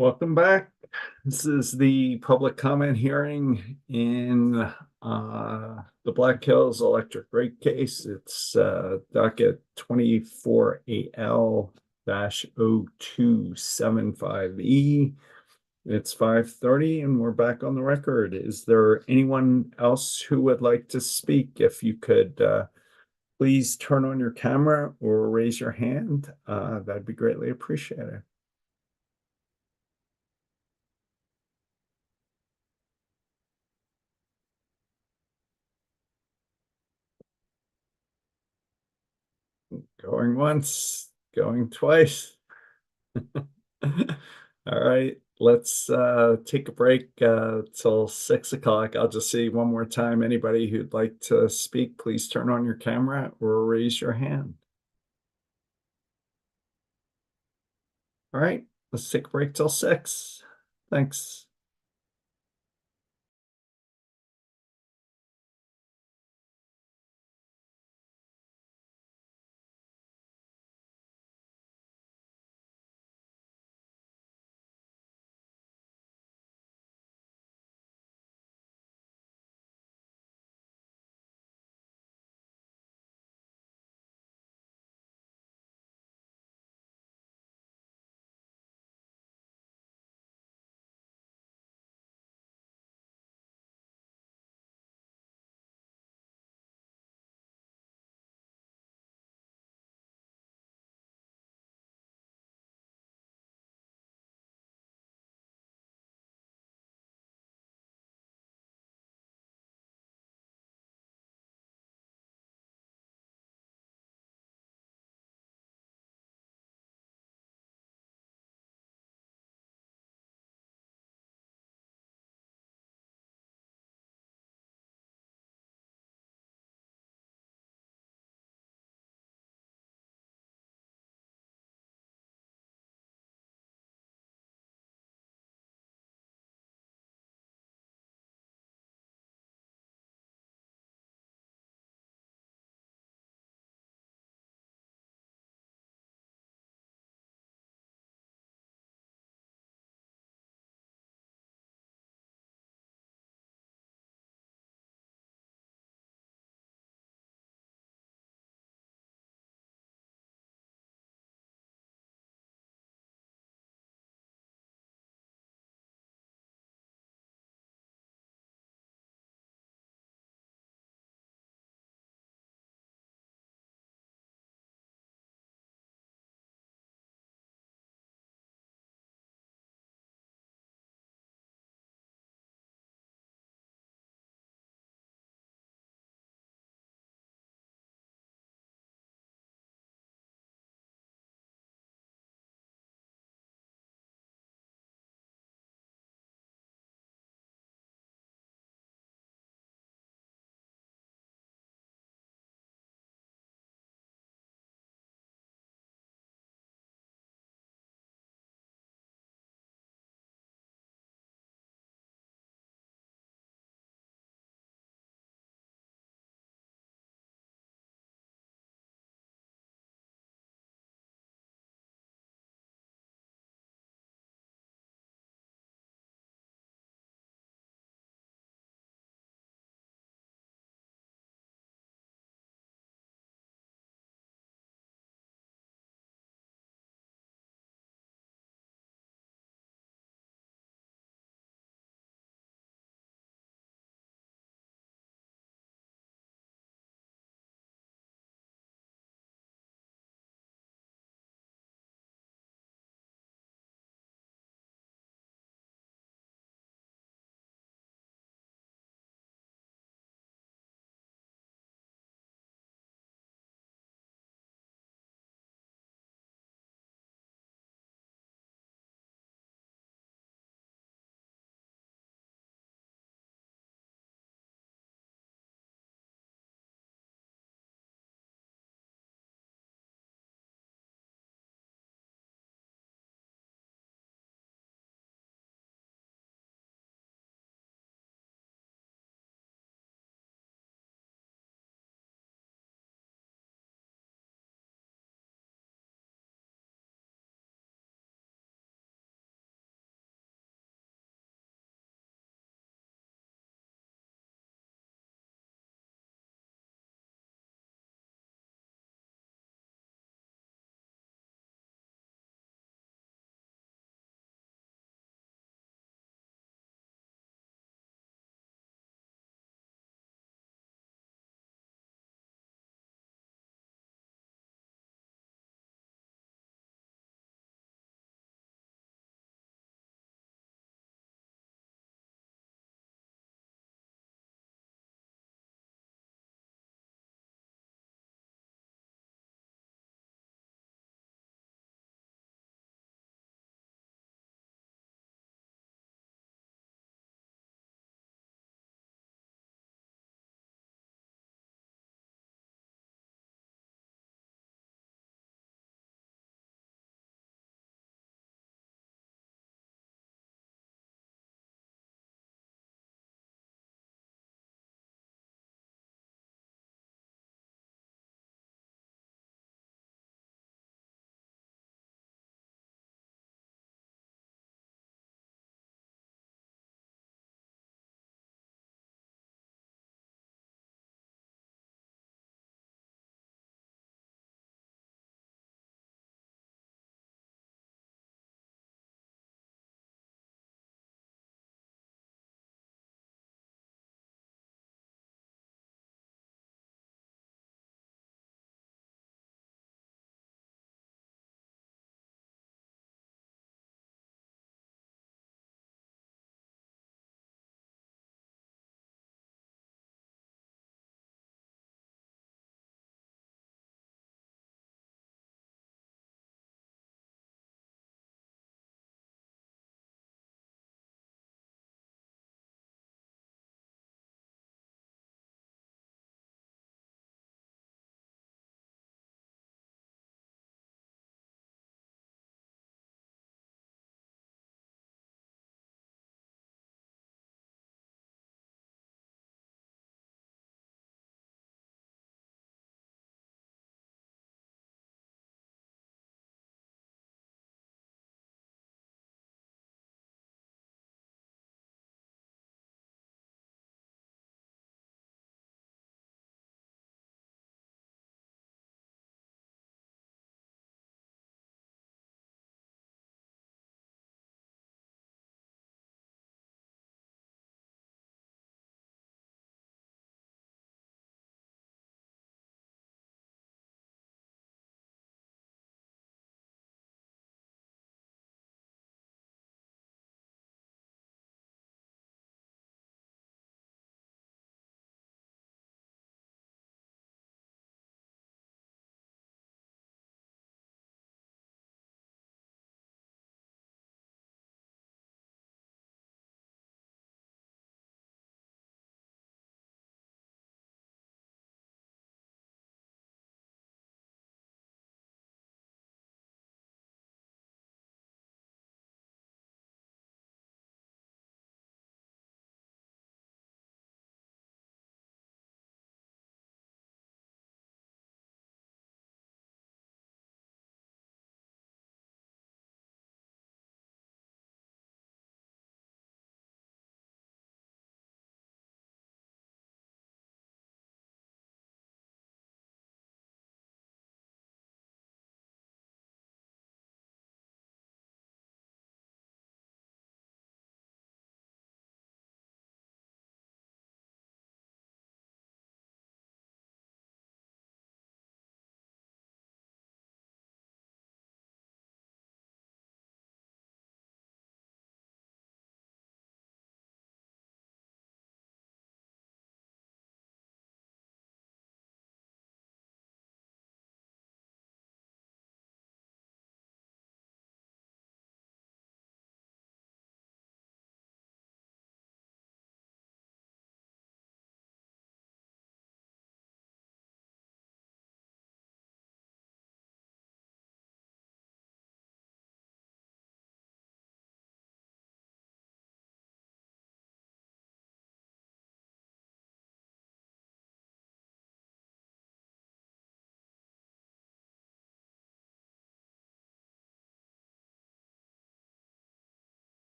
A: Welcome back. This is the public comment hearing in the Black Hills electric rate case. It's docket 24AL-0275E. It's 5:30 and we're back on the record. Is there anyone else who would like to speak? If you could please turn on your camera or raise your hand, that'd be greatly appreciated. Going once, going twice. All right, let's take a break till 6 o'clock. I'll just see one more time. Anybody who'd like to speak, please turn on your camera or raise your hand. All right, let's take a break till 6. Thanks.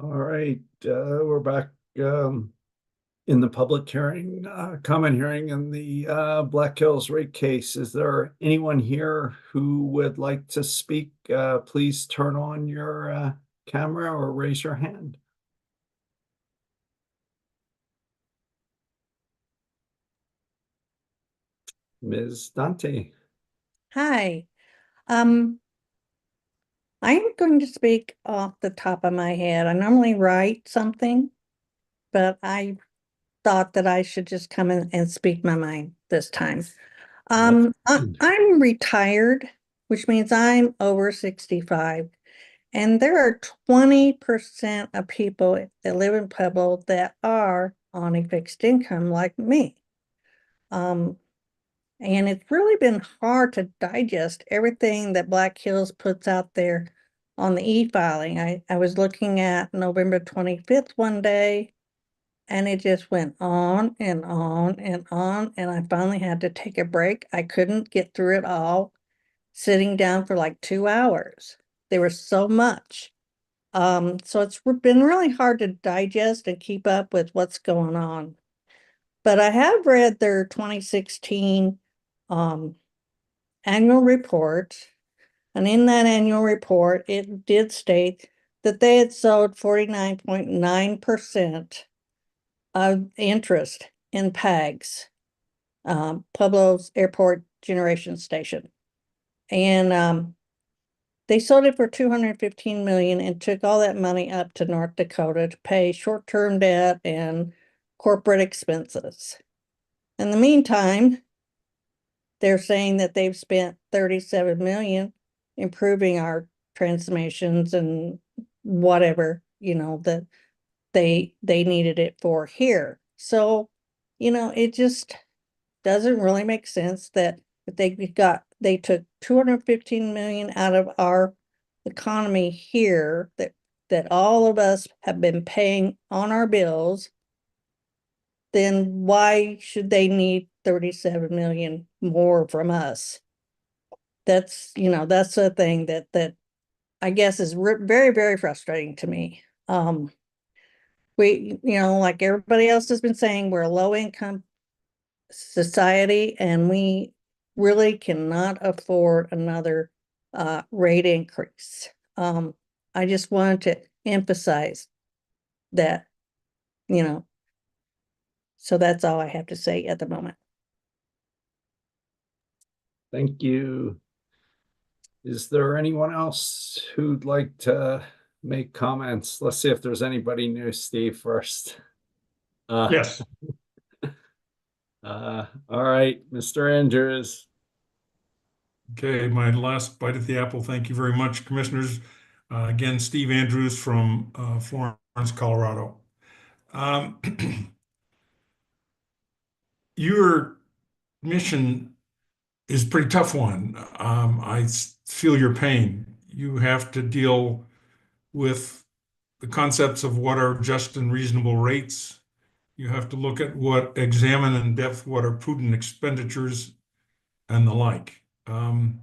A: All right, we're back in the public hearing, comment hearing in the Black Hills rate case. Is there anyone here who would like to speak? Please turn on your camera or raise your hand. Ms. Dante.
J: Hi. Um, I'm going to speak off the top of my head. I normally write something, but I thought that I should just come in and speak my mind this time. I'm retired, which means I'm over 65. And there are 20% of people that live in Pueblo that are on a fixed income like me. And it's really been hard to digest everything that Black Hills puts out there on the e-filing. I was looking at November 25th one day, and it just went on and on and on. And I finally had to take a break. I couldn't get through it all, sitting down for like 2 hours. There was so much. So it's been really hard to digest and keep up with what's going on. But I have read their 2016 annual report, and in that annual report, it did state that they had sold 49.9% of interest in PAGS, Pueblo's Airport Generation Station. And they sold it for $215 million and took all that money up to North Dakota to pay short-term debt and corporate expenses. In the meantime, they're saying that they've spent $37 million improving our transmissions and whatever, that they needed it for here. So, it just doesn't really make sense that they took $215 million out of our economy here that all of us have been paying on our bills. Then why should they need 37 million more from us? That's the thing that I guess is very, very frustrating to me. We, like everybody else has been saying, we're a low income society and we really cannot afford another rate increase. I just wanted to emphasize that, so that's all I have to say at the moment.
A: Thank you. Is there anyone else who'd like to make comments? Let's see if there's anybody new. Steve first.
F: Yes.
A: All right, Mr. Andrews.
F: Okay, my last bite at the apple. Thank you very much, commissioners. Again, Steve Andrews from Florence, Colorado. Your mission is a pretty tough one. I feel your pain. You have to deal with the concepts of what are just and reasonable rates. You have to examine in depth what are prudent expenditures and the like. On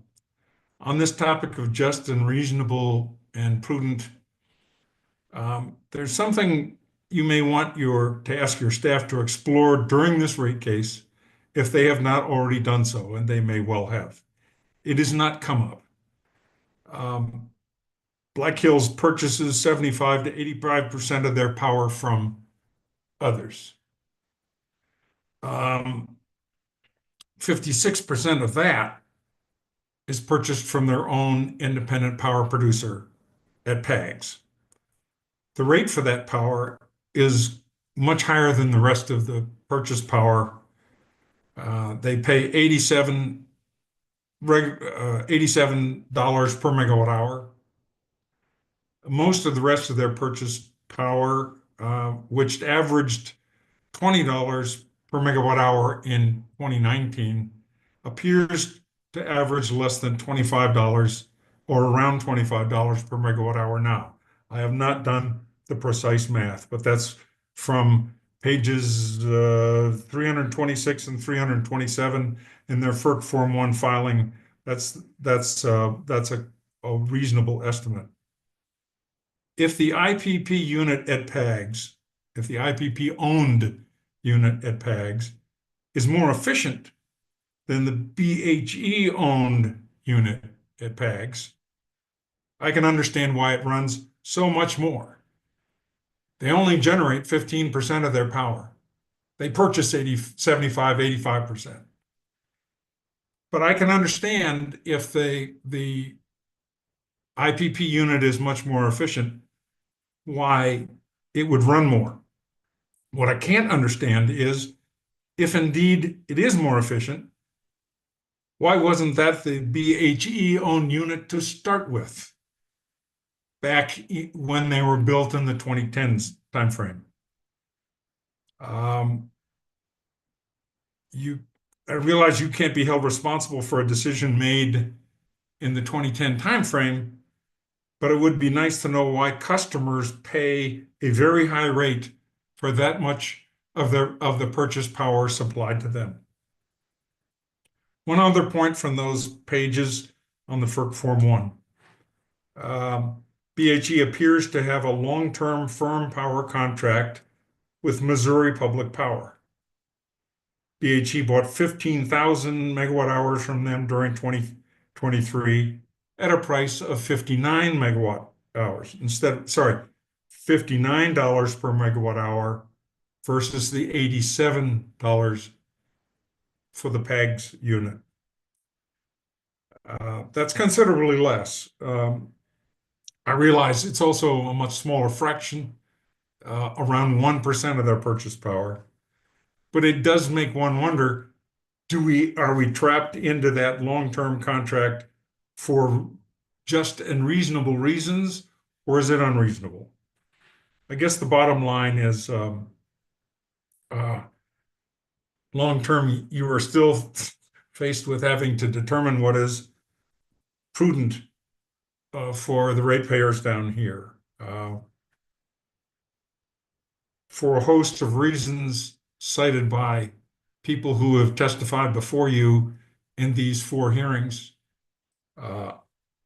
F: this topic of just and reasonable and prudent, there's something you may want to ask your staff to explore during this rate case if they have not already done so, and they may well have. It has not come up. Black Hills purchases 75 to 85% of their power from others. 56% of that is purchased from their own independent power producer at PAGS. The rate for that power is much higher than the rest of the purchase power. They pay $87 per megawatt hour. Most of the rest of their purchase power, which averaged $20 per megawatt hour in 2019, appears to average less than $25 or around $25 per megawatt hour now. I have not done the precise math, but that's from pages 326 and 327 in their FERC Form 1 filing. That's a reasonable estimate. if the IPP unit at PAGS, if the IPP owned unit at PAGS is more efficient than the BHE owned unit at PAGS, I can understand why it runs so much more. They only generate 15% of their power. They purchase 75, 85%. But I can understand if the IPP unit is much more efficient, why it would run more. What I can't understand is if indeed it is more efficient, why wasn't that the BHE owned unit to start with back when they were built in the 2010s timeframe? I realize you can't be held responsible for a decision made in the 2010 timeframe, but it would be nice to know why customers pay a very high rate for that much of the purchase power supplied to them. One other point from those pages on the FERC Form 1. BHE appears to have a long-term firm power contract with Missouri Public Power. BHE bought 15,000 megawatt hours from them during 2023 at a price of 59 megawatt hours $59 per megawatt hour versus the $87 for the PAGS unit. That's considerably less. I realize it's also a much smaller fraction, around 1% of their purchase power. But it does make one wonder, are we trapped into that long-term contract for just and reasonable reasons, or is it unreasonable? I guess the bottom line is long-term, you are still faced with having to determine what is prudent for the ratepayers down here. For a host of reasons cited by people who have testified before you in these 4 hearings,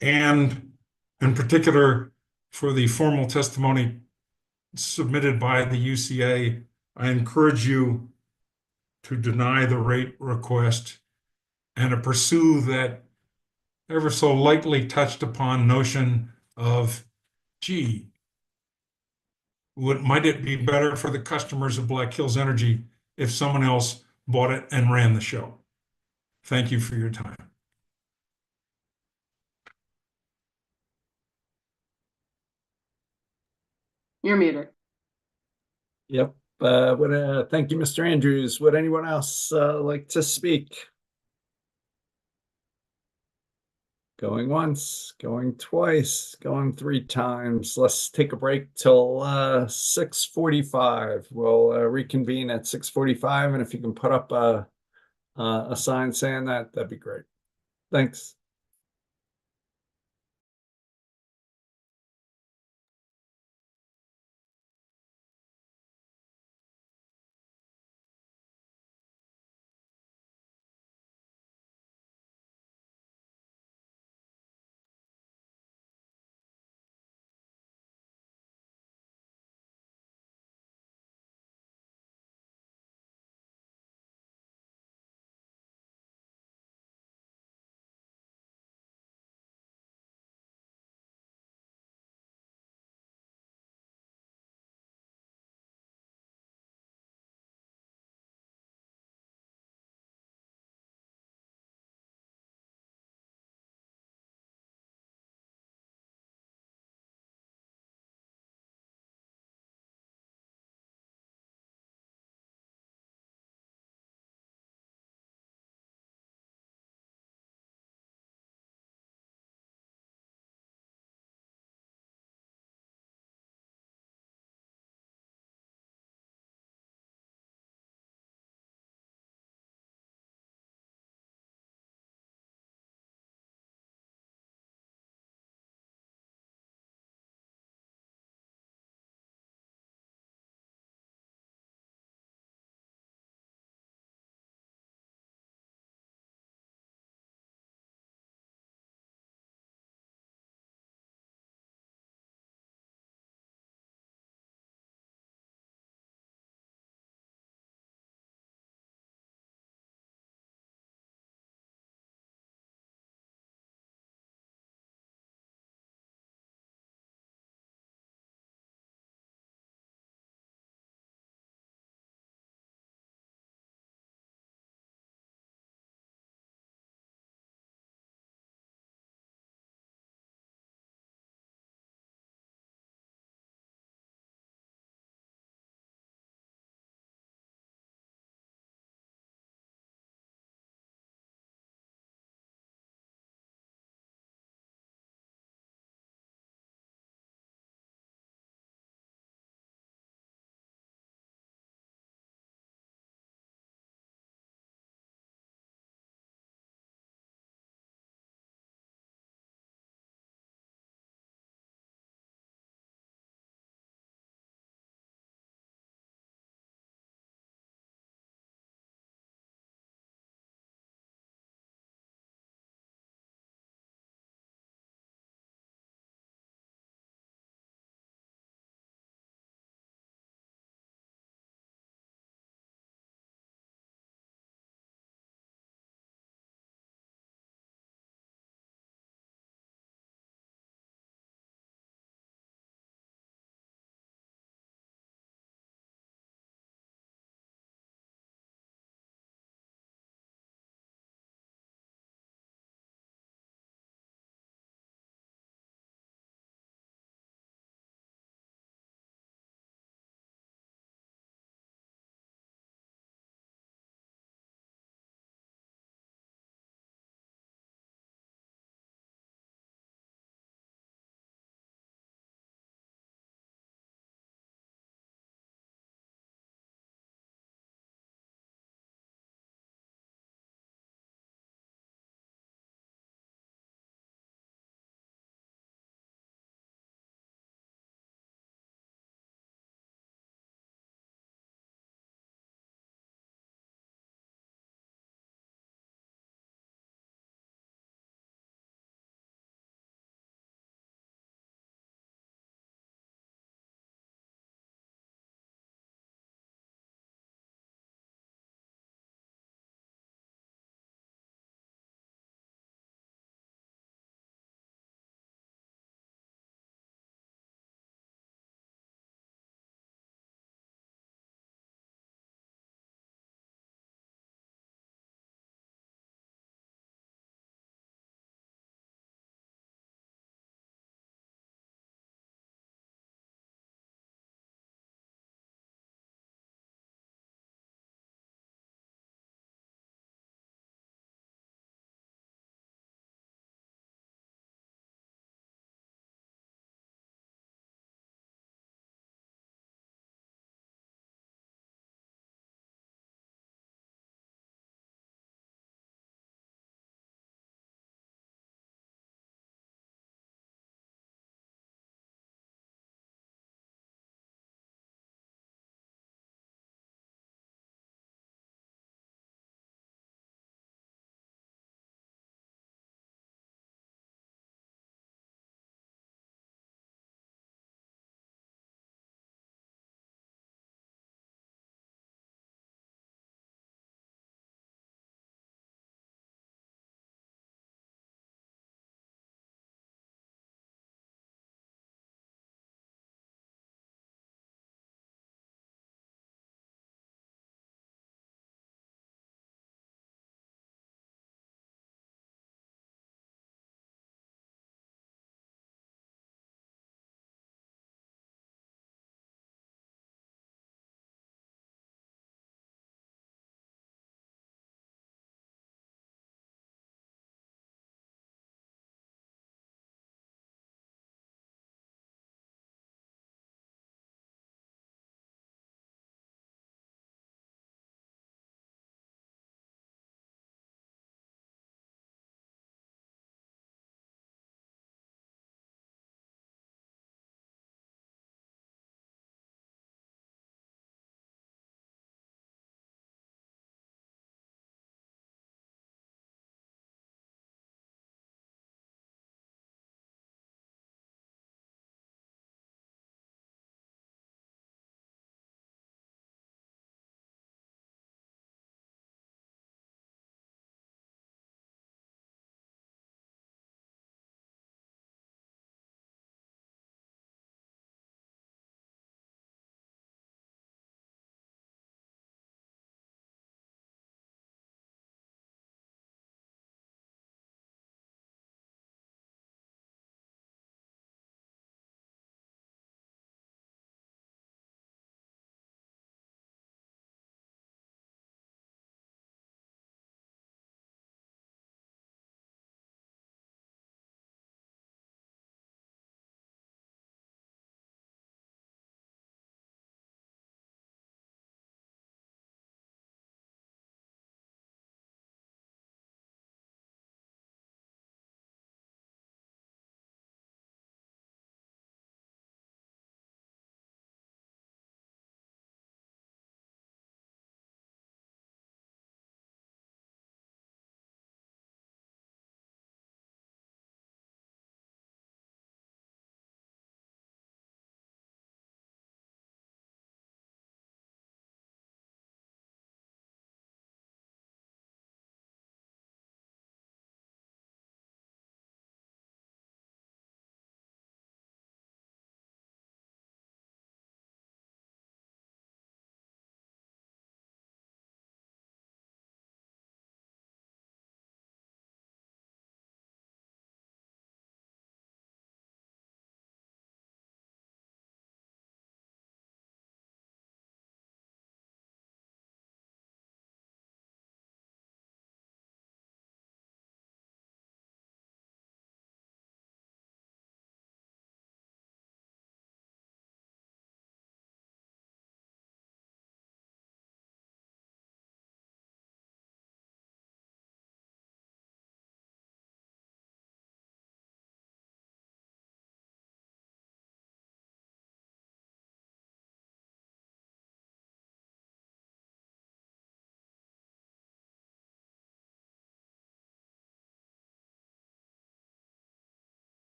F: and in particular for the formal testimony submitted by the UCA, I encourage you to deny the rate request and to pursue that ever so lightly touched upon notion of, gee, might it be better for the customers of Black Hills Energy if someone else bought it and ran the show? Thank you for your time.
D: You're muted.
A: Yep. Thank you, Mr. Andrews. Would anyone else like to speak? Going once, going twice, going 3 times. Let's take a break till 6:45. We'll reconvene at 6:45, and if you can put up a sign saying that, that'd be great. Thanks.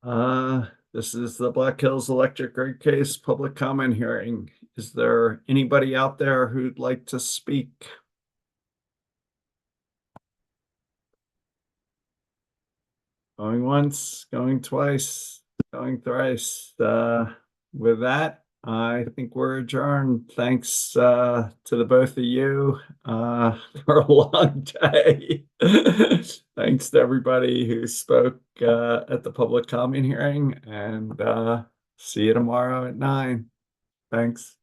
A: This is the Black Hills Electric rate case public comment hearing. Is there anybody out there who'd like to speak? Going once, going twice, going thrice. With that, I think we're adjourned. Thanks to the both of you for a long day. Thanks to everybody who spoke at the public comment hearing, and see you tomorrow at 9. Thanks.